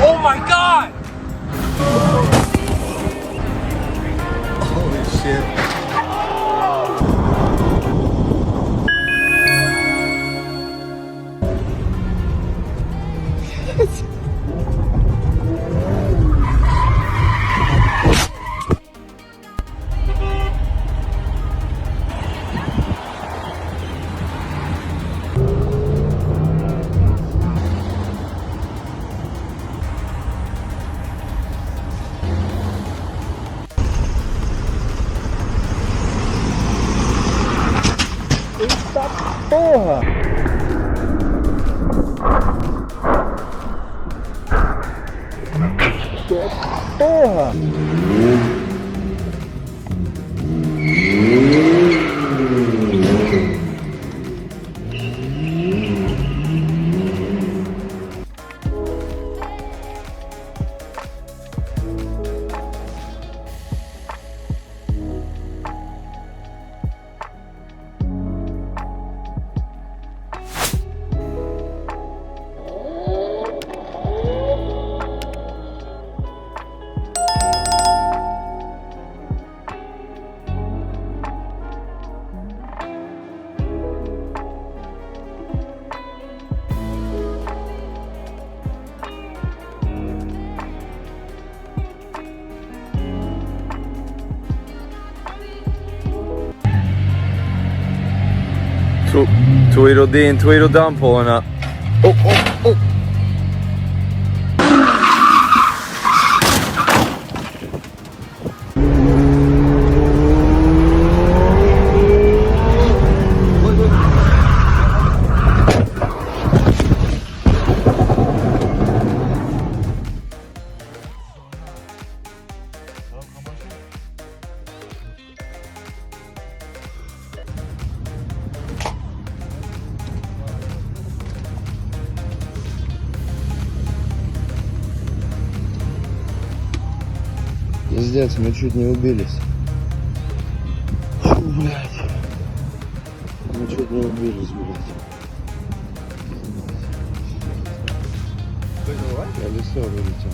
Oh my god! Holy shit. Porra! Porra! Tweedle dee and Tweedle dum pulling up. Oh. Пиздец, мы чуть не убились. Фу, блядь. Мы чуть не убились, блядь. Колесо вылетело.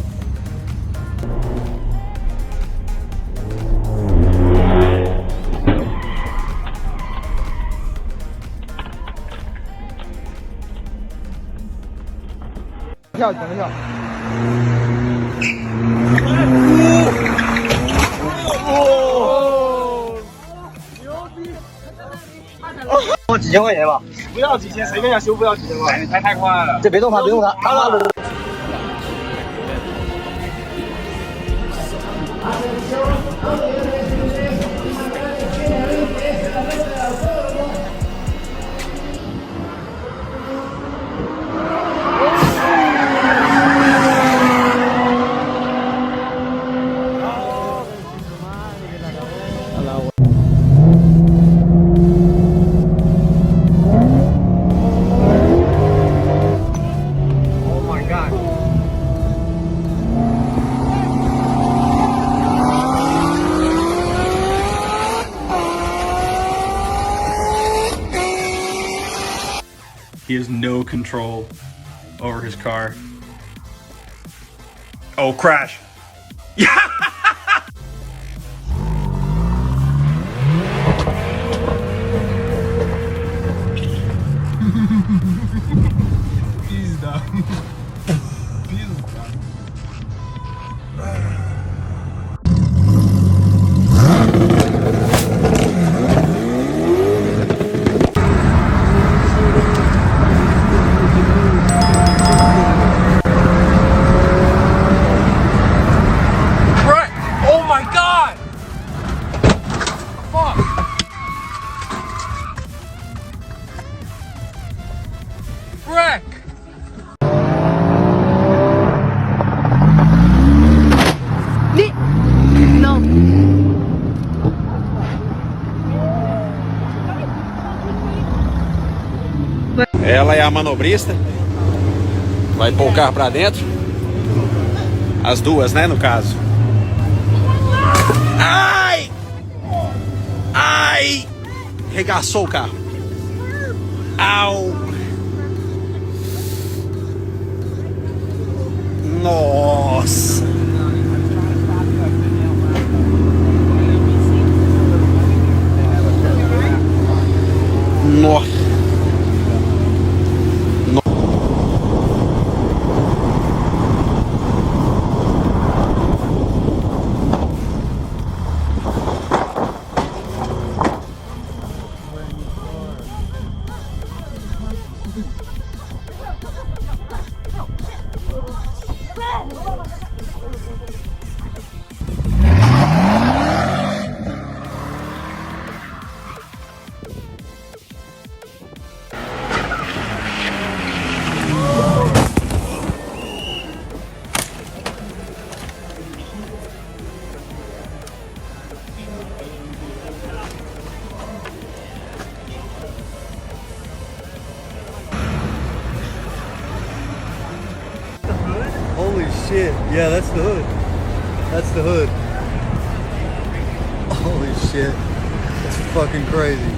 我几千块钱吧，不要几千，随便要修不要几千块，太快了。这别动它，别动它，He has no control over his car. Oh, crash. Пизда. Ela é a manobrista. Vai pôr o carro pra dentro. As duas, né, no caso. Regaçou o carro. Au! Nossa! Nossa! Holy shit. Yeah, that's the hood. That's the hood. Holy shit. That's fucking crazy.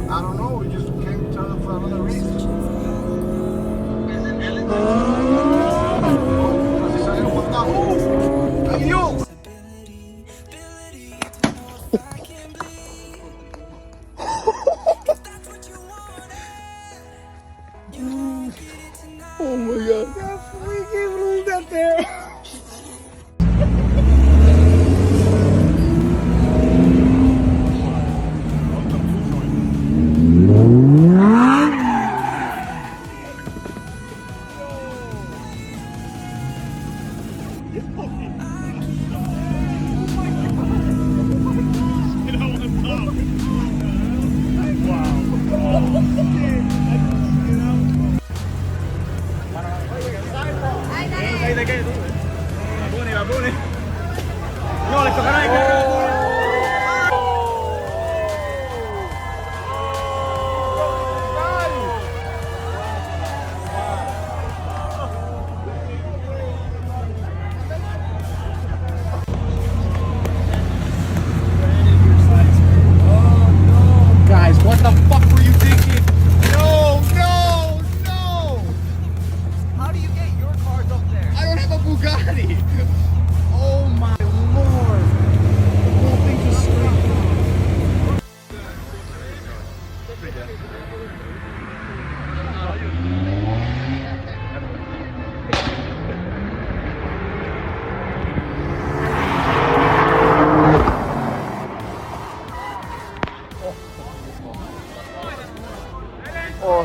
I don't know, we just came to for another reason. Hey, you! Oh my god. Guys, what the fuck were you thinking? No, no, no! How do you get your cars up there? I don't have a Bugatti. Oh my lord! The whole thing just screamed. Oh,